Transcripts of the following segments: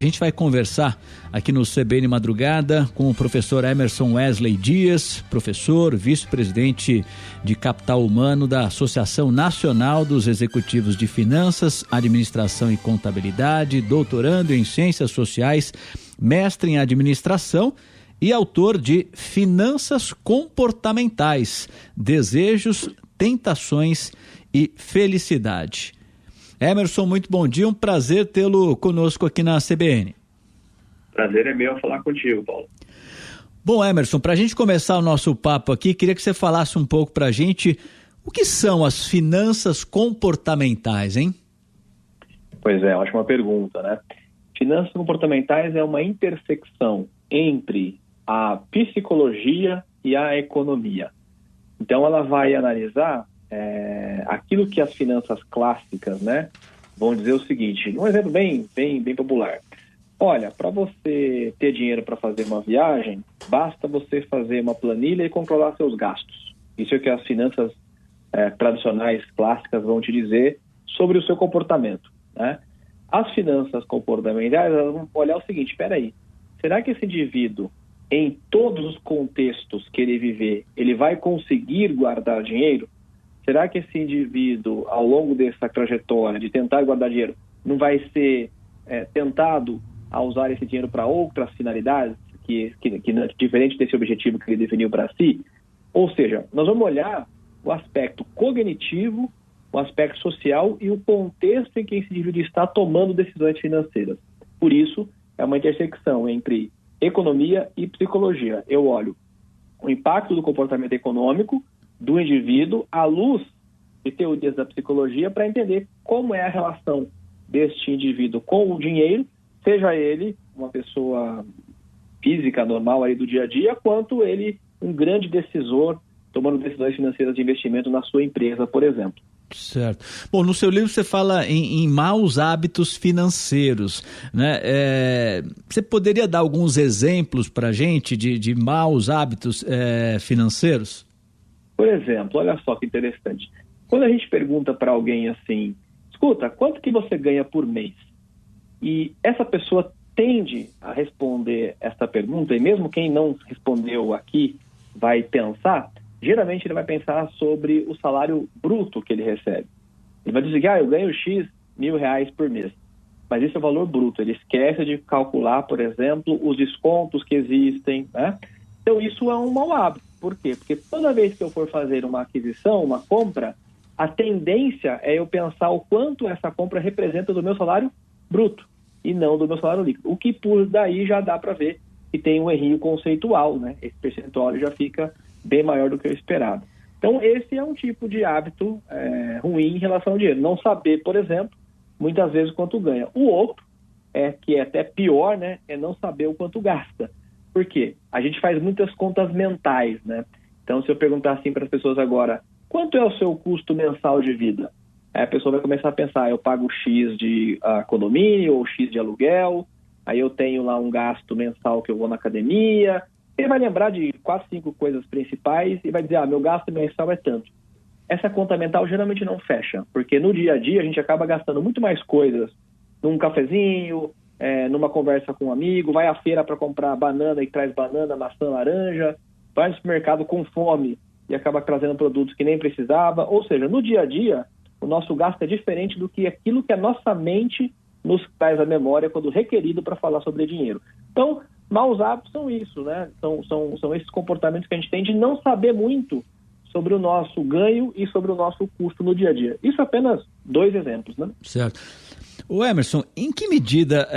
A gente vai conversar aqui no CBN Madrugada com o professor Emerson Wesley Dias, professor, vice-presidente de Capital Humano da Associação Nacional dos Executivos de Finanças, Administração e Contabilidade, doutorando em Ciências Sociais, mestre em Administração e autor de Finanças Comportamentais, Desejos, Tentações e Felicidade. Emerson, muito bom dia, um prazer tê-lo conosco aqui na CBN. Prazer é meu falar contigo, Paulo. Bom, Emerson, para a gente começar o nosso papo aqui, queria que você falasse um pouco para a gente o que são as finanças comportamentais, hein? Pois é, ótima pergunta, né? Finanças comportamentais é uma intersecção entre a psicologia e a economia. Então, ela vai analisar aquilo que as finanças clássicas, né, vão dizer o seguinte, um exemplo bem popular. Olha, para você ter dinheiro para fazer uma viagem, basta você fazer uma planilha e controlar seus gastos. Isso é o que as finanças tradicionais, clássicas, vão te dizer sobre o seu comportamento, né? As finanças comportamentais, elas vão olhar o seguinte, espera aí, será que esse indivíduo, em todos os contextos que ele viver, ele vai conseguir guardar dinheiro? Será que esse indivíduo, ao longo dessa trajetória de tentar guardar dinheiro, não vai ser tentado a usar esse dinheiro para outras finalidades, que diferente desse objetivo que ele definiu para si? Ou seja, nós vamos olhar o aspecto cognitivo, o aspecto social e o contexto em que esse indivíduo está tomando decisões financeiras. Por isso, é uma intersecção entre economia e psicologia. Eu olho o impacto do comportamento econômico do indivíduo à luz de teorias da psicologia para entender como é a relação deste indivíduo com o dinheiro, seja ele uma pessoa física normal aí do dia a dia, quanto ele um grande decisor tomando decisões financeiras de investimento na sua empresa, por exemplo. Certo. Bom, no seu livro você fala em maus hábitos financeiros, né? Você poderia dar alguns exemplos para a gente de maus hábitos financeiros? Por exemplo, olha só que interessante. Quando a gente pergunta para alguém assim, escuta, quanto que você ganha por mês? E essa pessoa tende a responder essa pergunta, e mesmo quem não respondeu aqui vai pensar, geralmente ele vai pensar sobre o salário bruto que ele recebe. Ele vai dizer, eu ganho X mil-reais por mês. Mas esse é o valor bruto. Ele esquece de calcular, por exemplo, os descontos que existem, né? Então isso é um mau hábito. Por quê? Porque toda vez que eu for fazer uma aquisição, uma compra, a tendência é eu pensar o quanto essa compra representa do meu salário bruto e não do meu salário líquido. O que por daí já dá para ver que tem um errinho conceitual, né? Esse percentual já fica bem maior do que o esperado. Então esse é um tipo de hábito ruim em relação ao dinheiro. Não saber, por exemplo, muitas vezes quanto ganha. O outro, que é até pior, né? É não saber o quanto gasta. Por quê? A gente faz muitas contas mentais, né? Então, se eu perguntar assim para as pessoas agora, quanto é o seu custo mensal de vida? Aí a pessoa vai começar a pensar, eu pago X de condomínio ou X de aluguel, aí eu tenho lá um gasto mensal que eu vou na academia. Ele vai lembrar de 4, 5 coisas principais e vai dizer, meu gasto mensal é tanto. Essa conta mental geralmente não fecha, porque no dia a dia a gente acaba gastando muito mais coisas num cafezinho, numa conversa com um amigo, vai à feira para comprar banana e traz banana, maçã, laranja, vai no supermercado com fome e acaba trazendo produtos que nem precisava. Ou seja, no dia a dia, o nosso gasto é diferente do que aquilo que a nossa mente nos traz à memória quando requerido para falar sobre dinheiro. Então, maus hábitos são isso, né? São esses comportamentos que a gente tem de não saber muito sobre o nosso ganho e sobre o nosso custo no dia a dia. Isso apenas 2 exemplos, né? Certo. O Emerson, em que medida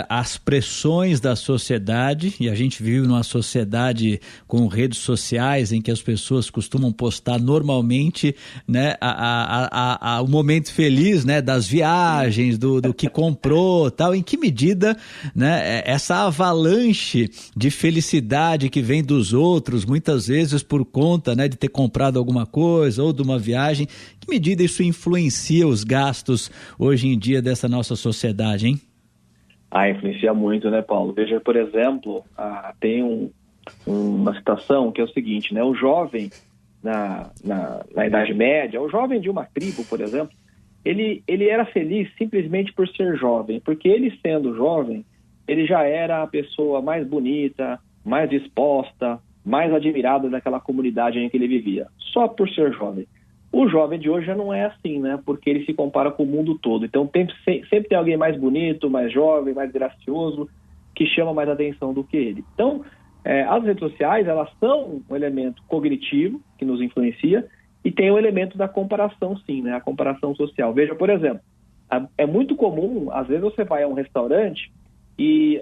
as pressões da sociedade, e a gente vive numa sociedade com redes sociais em que as pessoas costumam postar normalmente, né, o momento feliz, né, das viagens, do que comprou, tal, em que medida, né, essa avalanche de felicidade que vem dos outros, muitas vezes por conta, né, de ter comprado alguma coisa ou de uma viagem, em que medida isso influencia os gastos hoje em dia dessa nossa sociedade, hein? Influencia muito, né, Paulo? Veja, por exemplo, tem uma citação que é o seguinte, né? O jovem, na Idade Média, o jovem de uma tribo, por exemplo, ele era feliz simplesmente por ser jovem, porque ele sendo jovem, ele já era a pessoa mais bonita, mais disposta, mais admirada daquela comunidade em que ele vivia, só por ser jovem. O jovem de hoje já não é assim, né? Porque ele se compara com o mundo todo. Então sempre tem alguém mais bonito, mais jovem, mais gracioso, que chama mais atenção do que ele. Então, as redes sociais, elas são um elemento cognitivo que nos influencia e tem o elemento da comparação, sim, né? A comparação social. Veja, por exemplo, é muito comum, às vezes você vai a um restaurante e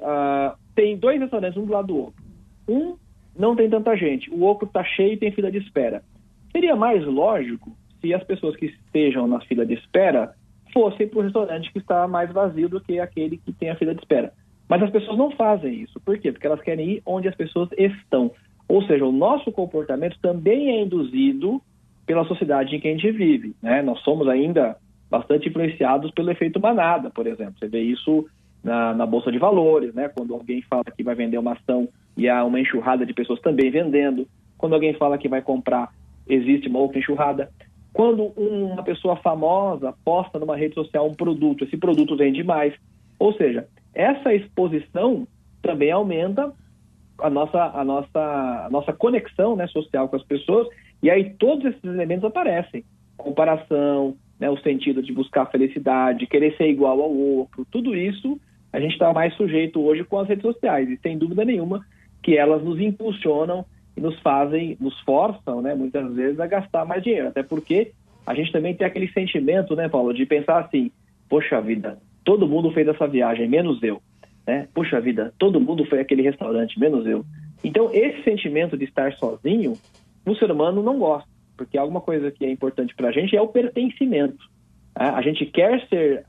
tem 2 restaurantes, um do lado do outro. Um não tem tanta gente, o outro está cheio e tem fila de espera. Seria mais lógico se as pessoas que estejam na fila de espera fossem para o restaurante que está mais vazio do que aquele que tem a fila de espera. Mas as pessoas não fazem isso. Por quê? Porque elas querem ir onde as pessoas estão. Ou seja, o nosso comportamento também é induzido pela sociedade em que a gente vive, né? Nós somos ainda bastante influenciados pelo efeito manada, por exemplo. Você vê isso na Bolsa de Valores, né? Quando alguém fala que vai vender uma ação e há uma enxurrada de pessoas também vendendo. Quando alguém fala que vai comprar, existe uma outra enxurrada. Quando uma pessoa famosa posta numa rede social um produto, esse produto vende mais. Ou seja, essa exposição também aumenta a nossa conexão, né, social com as pessoas, e aí todos esses elementos aparecem. Comparação, né, o sentido de buscar felicidade, querer ser igual ao outro, tudo isso a gente está mais sujeito hoje com as redes sociais, e sem dúvida nenhuma que elas nos impulsionam e nos forçam, né, muitas vezes, a gastar mais dinheiro. Até porque a gente também tem aquele sentimento, né, Paulo, de pensar assim, poxa vida, todo mundo fez essa viagem, menos eu. Né? Poxa vida, todo mundo foi àquele restaurante, menos eu. Então, esse sentimento de estar sozinho, o ser humano não gosta, porque alguma coisa que é importante para a gente é o pertencimento. A gente quer ser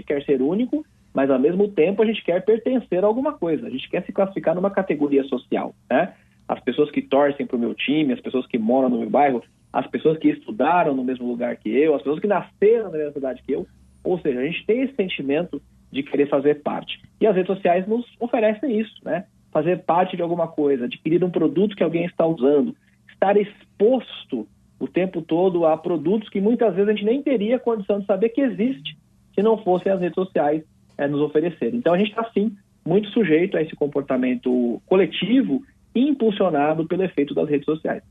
quer ser único, mas ao mesmo tempo a gente quer pertencer a alguma coisa, a gente quer se classificar numa categoria social, né? As pessoas que torcem para o meu time, as pessoas que moram no meu bairro, as pessoas que estudaram no mesmo lugar que eu, as pessoas que nasceram na mesma cidade que eu, ou seja, a gente tem esse sentimento de querer fazer parte. E as redes sociais nos oferecem isso, né? Fazer parte de alguma coisa, adquirir um produto que alguém está usando, estar exposto o tempo todo a produtos que muitas vezes a gente nem teria condição de saber que existe se não fossem as redes sociais nos oferecerem. Então a gente está, sim, muito sujeito a esse comportamento coletivo impulsionado pelo efeito das redes sociais.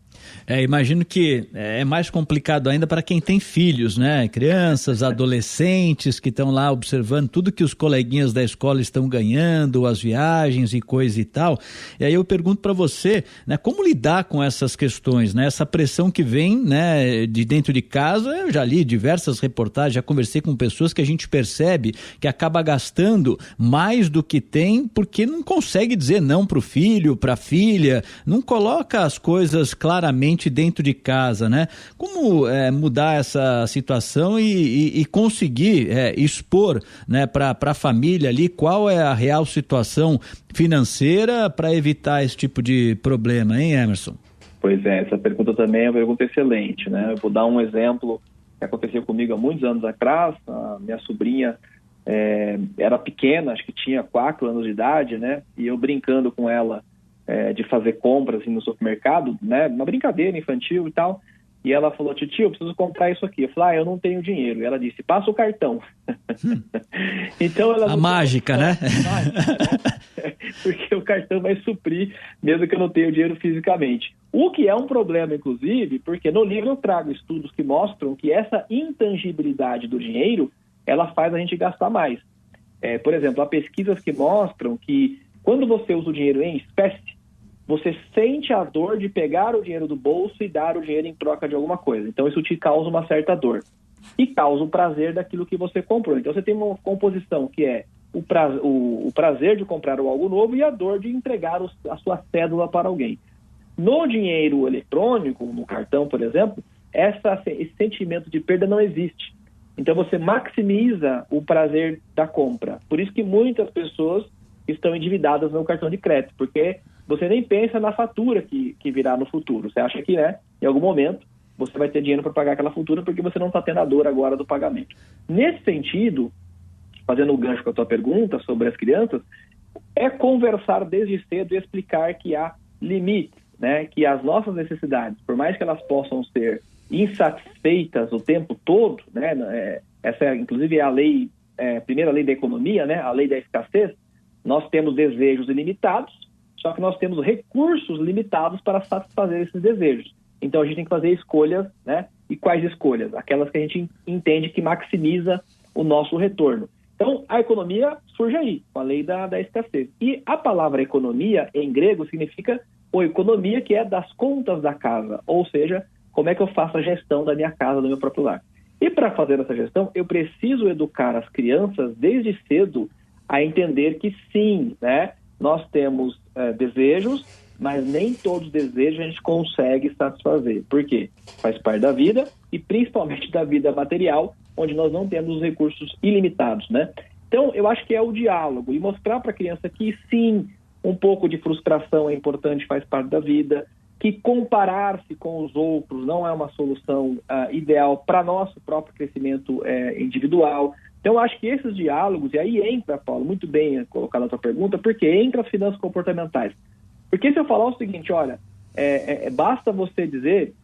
Imagino que é mais complicado ainda para quem tem filhos, né? Crianças, adolescentes que estão lá observando tudo que os coleguinhas da escola estão ganhando, as viagens e coisa e tal. E aí eu pergunto para você, né, como lidar com essas questões, né? Essa pressão que vem, né, de dentro de casa. Eu já li diversas reportagens, já conversei com pessoas que a gente percebe que acaba gastando mais do que tem porque não consegue dizer não para o filho, para a filha, não coloca as coisas claramente dentro de casa, né? Como mudar essa situação e conseguir expor, né, para a família ali qual é a real situação financeira para evitar esse tipo de problema, hein, Emerson? Pois é, essa pergunta também é uma pergunta excelente, né? Eu vou dar um exemplo que aconteceu comigo há muitos anos atrás. A minha sobrinha era pequena, acho que tinha 4 anos de idade, né? E eu brincando com ela de fazer compras assim, no supermercado, né? Uma brincadeira infantil e tal. E ela falou, tio, eu preciso comprar isso aqui. Eu falei, eu não tenho dinheiro. E ela disse, passa o cartão. Então ela a mágica, né? Porque o cartão vai suprir, mesmo que eu não tenha o dinheiro fisicamente. O que é um problema, inclusive, porque no livro eu trago estudos que mostram que essa intangibilidade do dinheiro, ela faz a gente gastar mais. Por exemplo, há pesquisas que mostram que quando você usa o dinheiro em espécie, você sente a dor de pegar o dinheiro do bolso e dar o dinheiro em troca de alguma coisa. Então, isso te causa uma certa dor. E causa o prazer daquilo que você comprou. Então, você tem uma composição que é o prazer de comprar algo novo e a dor de entregar a sua cédula para alguém. No dinheiro eletrônico, no cartão, por exemplo, esse sentimento de perda não existe. Então, você maximiza o prazer da compra. Por isso que muitas pessoas estão endividadas no cartão de crédito, porque você nem pensa na fatura que virá no futuro. Você acha que, em algum momento, você vai ter dinheiro para pagar aquela fatura porque você não está tendo a dor agora do pagamento. Nesse sentido, fazendo o gancho com a tua pergunta sobre as crianças, é conversar desde cedo e explicar que há limites, né? Que as nossas necessidades, por mais que elas possam ser insatisfeitas o tempo todo, né? Essa, inclusive, é a primeira lei da economia, né? A lei da escassez. Nós temos desejos ilimitados, só que nós temos recursos limitados para satisfazer esses desejos. Então, a gente tem que fazer escolhas, né? E quais escolhas? Aquelas que a gente entende que maximiza o nosso retorno. Então, a economia surge aí, com a lei da escassez. E a palavra economia, em grego, significa economia, que é das contas da casa. Ou seja, como é que eu faço a gestão da minha casa, do meu próprio lar. E para fazer essa gestão, eu preciso educar as crianças desde cedo a entender que sim, né? Nós temos desejos, mas nem todos os desejos a gente consegue satisfazer. Por quê? Faz parte da vida e principalmente da vida material, onde nós não temos os recursos ilimitados, né? Então, eu acho que é o diálogo e mostrar para a criança que sim, um pouco de frustração é importante, faz parte da vida, que comparar-se com os outros não é uma solução ideal para nosso próprio crescimento individual. Então, eu acho que esses diálogos, e aí entra, Paulo, muito bem colocado na tua pergunta, porque entra as finanças comportamentais. Porque se eu falar o seguinte, olha, basta você dizer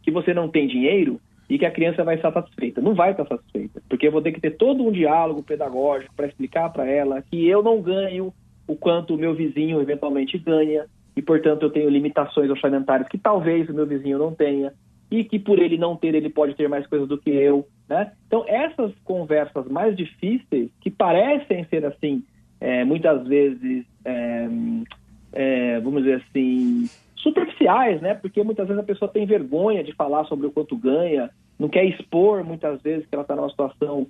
que você não tem dinheiro e que a criança vai estar satisfeita. Não vai estar satisfeita, porque eu vou ter que ter todo um diálogo pedagógico para explicar para ela que eu não ganho o quanto o meu vizinho eventualmente ganha e, portanto, eu tenho limitações orçamentárias que talvez o meu vizinho não tenha e que por ele não ter, ele pode ter mais coisas do que eu, né? Então, essas conversas mais difíceis, que parecem ser, assim, muitas vezes, vamos dizer assim, superficiais, né? Porque muitas vezes a pessoa tem vergonha de falar sobre o quanto ganha, não quer expor, muitas vezes, que ela está numa situação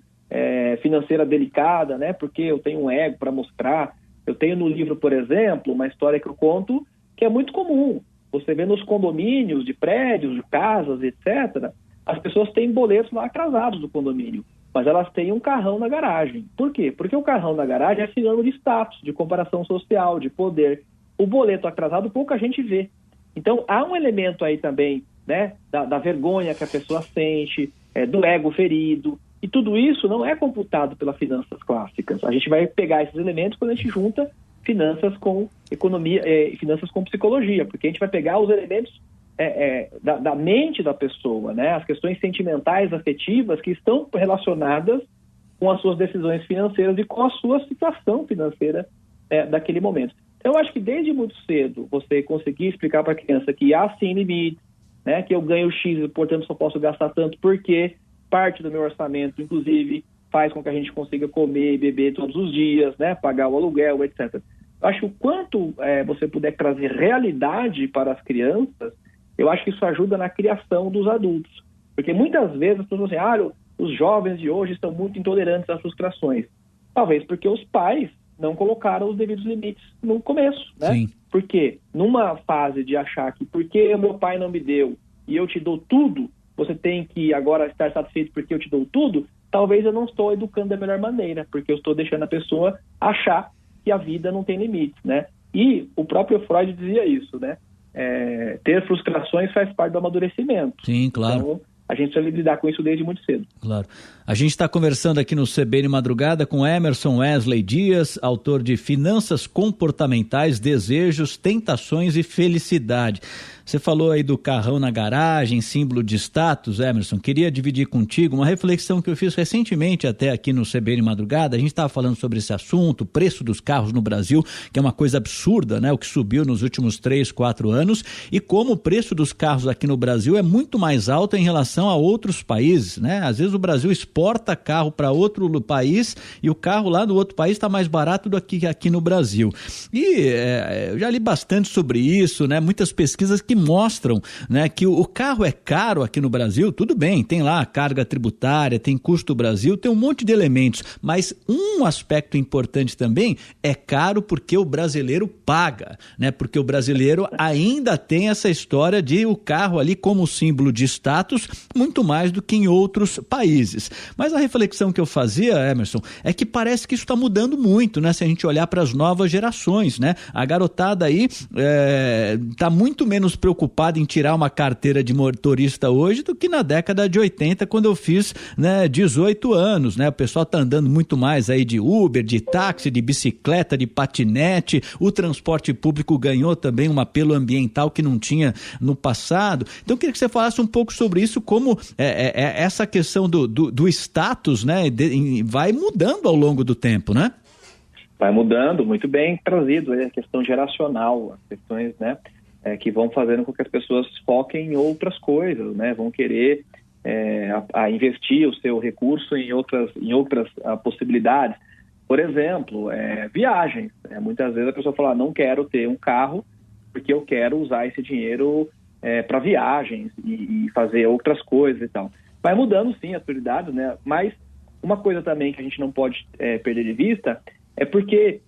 financeira delicada, né? Porque eu tenho um ego para mostrar. Eu tenho no livro, por exemplo, uma história que eu conto que é muito comum. Você vê nos condomínios de prédios, de casas, etc., as pessoas têm boletos lá atrasados do condomínio, mas elas têm um carrão na garagem. Por quê? Porque o carrão na garagem é sinônimo de status, de comparação social, de poder. O boleto atrasado pouca gente vê. Então, há um elemento aí também, né, da vergonha que a pessoa sente, do ego ferido, e tudo isso não é computado pelas finanças clássicas. A gente vai pegar esses elementos quando a gente junta finanças com economia e finanças com psicologia, porque a gente vai pegar os elementos da mente da pessoa, né, as questões sentimentais, afetivas, que estão relacionadas com as suas decisões financeiras e com a sua situação financeira daquele momento. Então, eu acho que desde muito cedo você conseguir explicar para a criança que há sim limites, né, que eu ganho X e, portanto, só posso gastar tanto porque parte do meu orçamento, inclusive, faz com que a gente consiga comer e beber todos os dias, né, pagar o aluguel, etc. Eu acho que o quanto você puder trazer realidade para as crianças, eu acho que isso ajuda na criação dos adultos. Porque muitas vezes as pessoas dizem, os jovens de hoje estão muito intolerantes às frustrações. Talvez porque os pais não colocaram os devidos limites no começo, né? Sim. Porque numa fase de achar que porque o meu pai não me deu e eu te dou tudo, você tem que agora estar satisfeito porque eu te dou tudo, talvez eu não estou educando da melhor maneira, porque eu estou deixando a pessoa achar que a vida não tem limites, né? E o próprio Freud dizia isso, né? Ter frustrações faz parte do amadurecimento. Sim, claro. Então, a gente precisa lidar com isso desde muito cedo. Claro. A gente está conversando aqui no CBN Madrugada com Emerson Wesley Dias, autor de Finanças Comportamentais, Desejos, Tentações e Felicidade. Você falou aí do carrão na garagem, símbolo de status, Emerson. Queria dividir contigo uma reflexão que eu fiz recentemente até aqui no CBN Madrugada. A gente estava falando sobre esse assunto, o preço dos carros no Brasil, que é uma coisa absurda, né? O que subiu nos últimos 3, 4 anos, e como o preço dos carros aqui no Brasil é muito mais alto em relação a outros países, né? Às vezes o Brasil exporta carro para outro país e o carro lá do outro país está mais barato do que aqui no Brasil. E eu já li bastante sobre isso, né? Muitas pesquisas que mostram, né, que o carro é caro aqui no Brasil. Tudo bem, tem lá a carga tributária, tem custo Brasil, tem um monte de elementos, mas um aspecto importante também é caro porque o brasileiro paga, né? Porque o brasileiro ainda tem essa história de o carro ali como símbolo de status, muito mais do que em outros países. Mas a reflexão que eu fazia, Emerson, é que parece que isso está mudando muito, né? Se a gente olhar para as novas gerações, né? A garotada aí está muito menos preocupada em tirar uma carteira de motorista hoje do que na década de 80, quando eu fiz, né, 18 anos, né? O pessoal está andando muito mais aí de Uber, de táxi, de bicicleta, de patinete. O transporte público ganhou também um apelo ambiental que não tinha no passado. Então eu queria que você falasse um pouco sobre isso, como essa questão do status, né, vai mudando ao longo do tempo, né? Vai mudando, muito bem trazido, a questão geracional, as questões, né, que vão fazendo com que as pessoas foquem em outras coisas, né, vão querer a investir o seu recurso em outras possibilidades. Por exemplo, viagens. Muitas vezes a pessoa fala, não quero ter um carro porque eu quero usar esse dinheiro para viagens e fazer outras coisas e tal. Vai mudando, sim, as prioridades, né? Mas uma coisa também que a gente não pode perder de vista é porque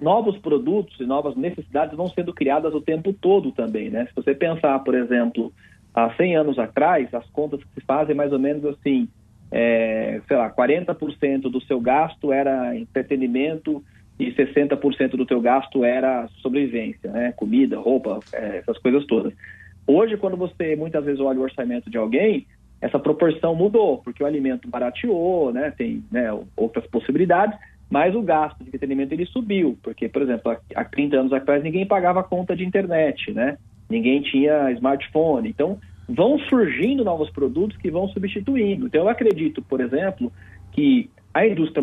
novos produtos e novas necessidades vão sendo criadas o tempo todo também, né? Se você pensar, por exemplo, há 100 anos atrás, as contas que se fazem mais ou menos assim, 40% do seu gasto era entretenimento e 60% do teu gasto era sobrevivência, né? Comida, roupa, essas coisas todas. Hoje, quando você muitas vezes olha o orçamento de alguém, essa proporção mudou, porque o alimento barateou, né? Tem, né, outras possibilidades, mas o gasto de entretenimento ele subiu, porque, por exemplo, há 30 anos atrás ninguém pagava conta de internet, né? Ninguém tinha smartphone. Então, vão surgindo novos produtos que vão substituindo. Então, eu acredito, por exemplo, que a indústria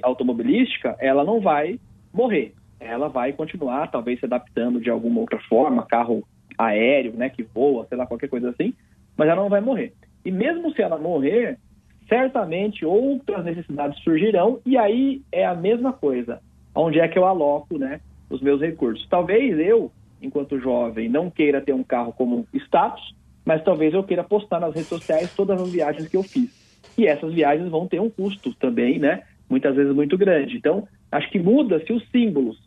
automobilística, ela não vai morrer. Ela vai continuar, talvez, se adaptando de alguma outra forma, carro aéreo, né, que voa, sei lá, qualquer coisa assim, mas ela não vai morrer. E mesmo se ela morrer, certamente outras necessidades surgirão, e aí é a mesma coisa. Onde é que eu aloco, né, os meus recursos? Talvez eu, enquanto jovem, não queira ter um carro como status, mas talvez eu queira postar nas redes sociais todas as viagens que eu fiz. E essas viagens vão ter um custo também, né, muitas vezes muito grande. Então, acho que muda-se os símbolos.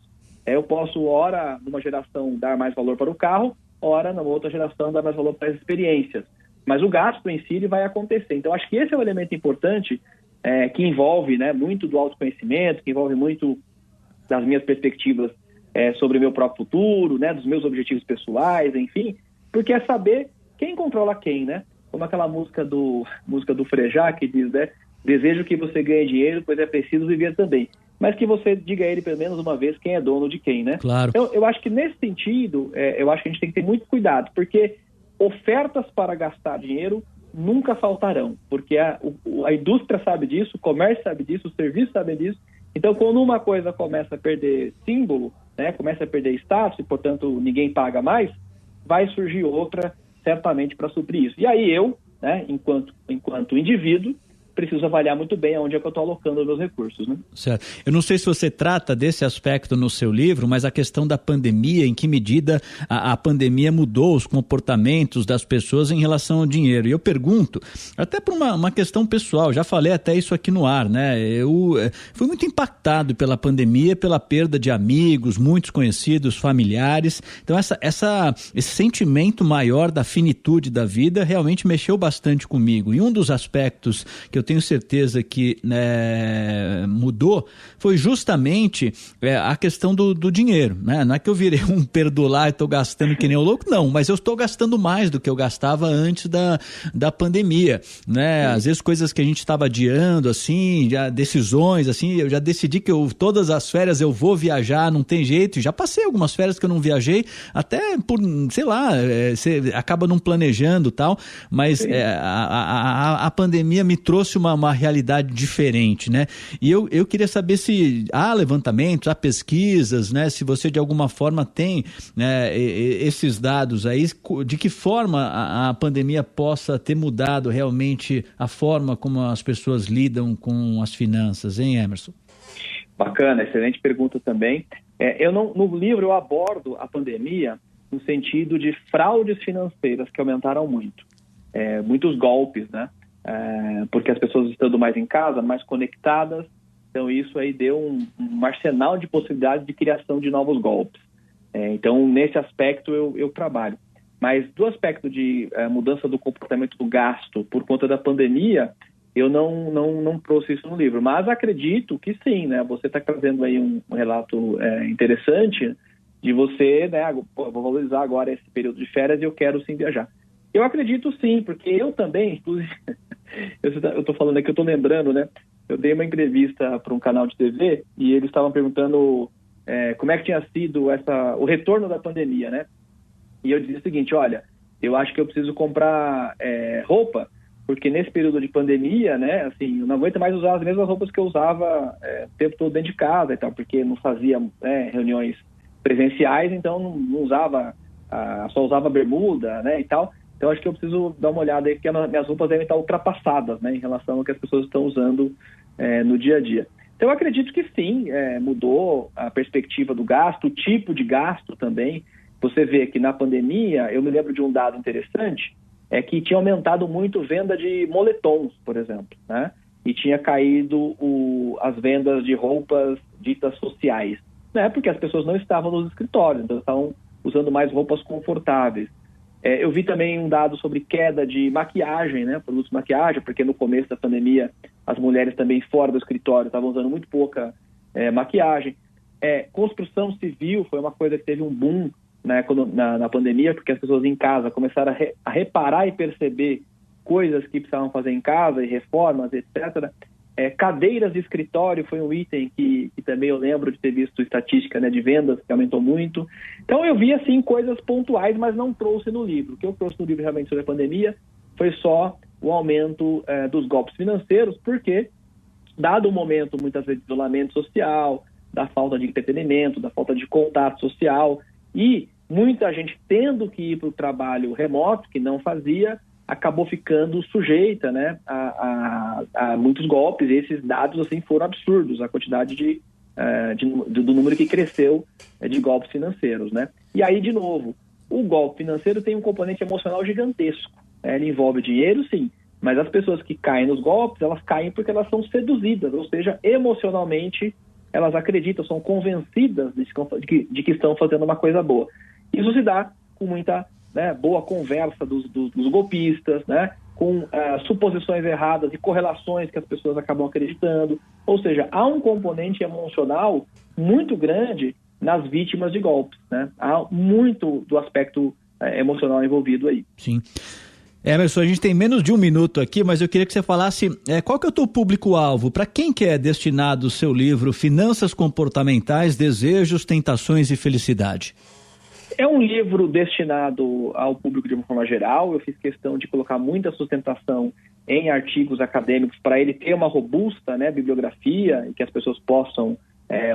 Eu posso, ora, numa geração, dar mais valor para o carro, ora, numa outra geração, dar mais valor para as experiências. Mas o gasto em si ele vai acontecer. Então, acho que esse é um elemento importante que envolve, né, muito do autoconhecimento, que envolve muito das minhas perspectivas sobre o meu próprio futuro, né, dos meus objetivos pessoais, enfim, porque é saber quem controla quem, né? Como aquela música do Frejá, que diz, né, desejo que você ganhe dinheiro, pois é preciso viver também. Mas que você diga a ele pelo menos uma vez quem é dono de quem, né? Claro. Então, eu acho que nesse sentido, eu acho que a gente tem que ter muito cuidado, porque ofertas para gastar dinheiro nunca faltarão, porque a indústria sabe disso, o comércio sabe disso, o serviço sabe disso. Então, quando uma coisa começa a perder símbolo, né, começa a perder status e, portanto, ninguém paga mais, vai surgir outra certamente para suprir isso. E aí eu, né, enquanto indivíduo, preciso avaliar muito bem aonde é que eu estou alocando os meus recursos, né? Certo. Eu não sei se você trata desse aspecto no seu livro, mas a questão da pandemia, em que medida a pandemia mudou os comportamentos das pessoas em relação ao dinheiro. E eu pergunto, até por uma questão pessoal, já falei até isso aqui no ar, né? Eu fui muito impactado pela pandemia, pela perda de amigos, muitos conhecidos, familiares. Então esse sentimento maior da finitude da vida realmente mexeu bastante comigo. E um dos aspectos que eu tenho certeza que mudou foi justamente a questão do dinheiro, né? Não é que eu virei um perdular e estou gastando que nem o louco, não, mas eu estou gastando mais do que eu gastava antes da pandemia, né? Às vezes coisas que a gente estava adiando, assim, já decisões, assim, eu já decidi que todas as férias eu vou viajar, não tem jeito, já passei algumas férias que eu não viajei, até por, sei lá, você acaba não planejando e tal, mas a pandemia me trouxe uma realidade diferente, né? E eu queria saber se há levantamentos, há pesquisas, né? Se você de alguma forma tem, né, esses dados aí, de que forma a pandemia possa ter mudado realmente a forma como as pessoas lidam com as finanças, hein, Emerson? Bacana, excelente pergunta também. No livro eu abordo a pandemia no sentido de fraudes financeiras que aumentaram muito. Muitos golpes, né? Porque as pessoas estando mais em casa, mais conectadas, então isso aí deu um arsenal de possibilidades de criação de novos golpes. Então, nesse aspecto eu trabalho. Mas do aspecto de mudança do comportamento do gasto por conta da pandemia, eu não trouxe isso no livro. Mas acredito que sim, né? Você está trazendo aí um relato interessante de você, né? Vou valorizar agora esse período de férias e eu quero sim viajar. Eu acredito sim, porque eu também, inclusive, eu estou falando aqui, eu estou lembrando, né? Eu dei uma entrevista para um canal de TV e eles estavam perguntando como é que tinha sido o retorno da pandemia, né? E eu disse o seguinte, olha, eu acho que eu preciso comprar roupa, porque nesse período de pandemia, né, assim, eu não aguento mais usar as mesmas roupas que eu usava o tempo todo dentro de casa e tal, porque não fazia reuniões presenciais, então não usava, só usava bermuda, né, e tal. Então acho que eu preciso dar uma olhada aí, porque minhas roupas devem estar ultrapassadas, né, em relação ao que as pessoas estão usando no dia a dia. Então eu acredito que sim, mudou a perspectiva do gasto, o tipo de gasto também. Você vê que na pandemia, eu me lembro de um dado interessante, que tinha aumentado muito venda de moletons, por exemplo, né? E tinha caído as vendas de roupas ditas sociais, né? Porque as pessoas não estavam nos escritórios, então estavam usando mais roupas confortáveis. Eu vi também um dado sobre queda de maquiagem, né? Produtos de maquiagem, porque no começo da pandemia as mulheres também fora do escritório estavam usando muito pouca maquiagem. Construção civil foi uma coisa que teve um boom, né, na pandemia, porque as pessoas em casa começaram a reparar e perceber coisas que precisavam fazer em casa, e reformas, etc. Cadeiras de escritório foi um item que também eu lembro de ter visto estatística, né, de vendas, que aumentou muito. Então eu vi, assim, coisas pontuais, mas não trouxe no livro. O que eu trouxe no livro realmente sobre a pandemia foi só o aumento dos golpes financeiros, porque, dado o momento, muitas vezes, de isolamento social, da falta de entretenimento, da falta de contato social, e muita gente tendo que ir para o trabalho remoto, que não fazia, acabou ficando sujeita, né, a muitos golpes, e esses dados assim, foram absurdos, a quantidade do número que cresceu de golpes financeiros, né? E aí, de novo, o golpe financeiro tem um componente emocional gigantesco. Ele envolve dinheiro, sim, mas as pessoas que caem nos golpes, elas caem porque elas são seduzidas, ou seja, emocionalmente elas acreditam, são convencidas de que estão fazendo uma coisa boa. Isso se dá com muita boa conversa dos golpistas, né? Com suposições erradas e correlações que as pessoas acabam acreditando. Ou seja, há um componente emocional muito grande nas vítimas de golpes, né? Há muito do aspecto emocional envolvido aí. Sim. Emerson, a gente tem menos de um minuto aqui, mas eu queria que você falasse qual que é o teu público-alvo, para quem que é destinado o seu livro Finanças Comportamentais, Desejos, Tentações e Felicidade? É um livro destinado ao público de uma forma geral. Eu fiz questão de colocar muita sustentação em artigos acadêmicos para ele ter uma robusta, né, bibliografia e que as pessoas possam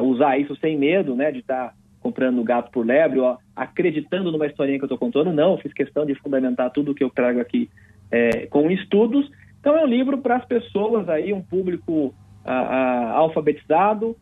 usar isso sem medo, né, de estar comprando gato por lebre, ou acreditando numa historinha que eu estou contando. Não, eu fiz questão de fundamentar tudo o que eu trago aqui com estudos. Então é um livro para as pessoas, aí, um público alfabetizado,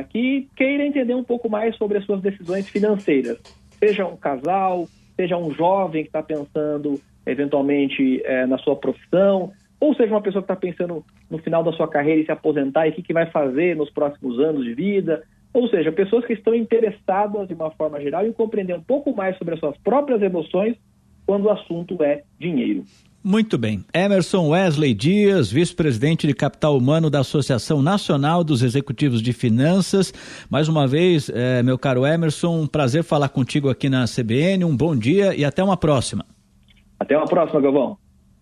que queira entender um pouco mais sobre as suas decisões financeiras. Seja um casal, seja um jovem que está pensando eventualmente na sua profissão, ou seja uma pessoa que está pensando no final da sua carreira e se aposentar e o que vai fazer nos próximos anos de vida. Ou seja, pessoas que estão interessadas de uma forma geral em compreender um pouco mais sobre as suas próprias emoções quando o assunto é dinheiro. Muito bem. Emerson Wesley Dias, vice-presidente de Capital Humano da Associação Nacional dos Executivos de Finanças. Mais uma vez, meu caro Emerson, um prazer falar contigo aqui na CBN. Um bom dia e até uma próxima. Até uma próxima, Galvão.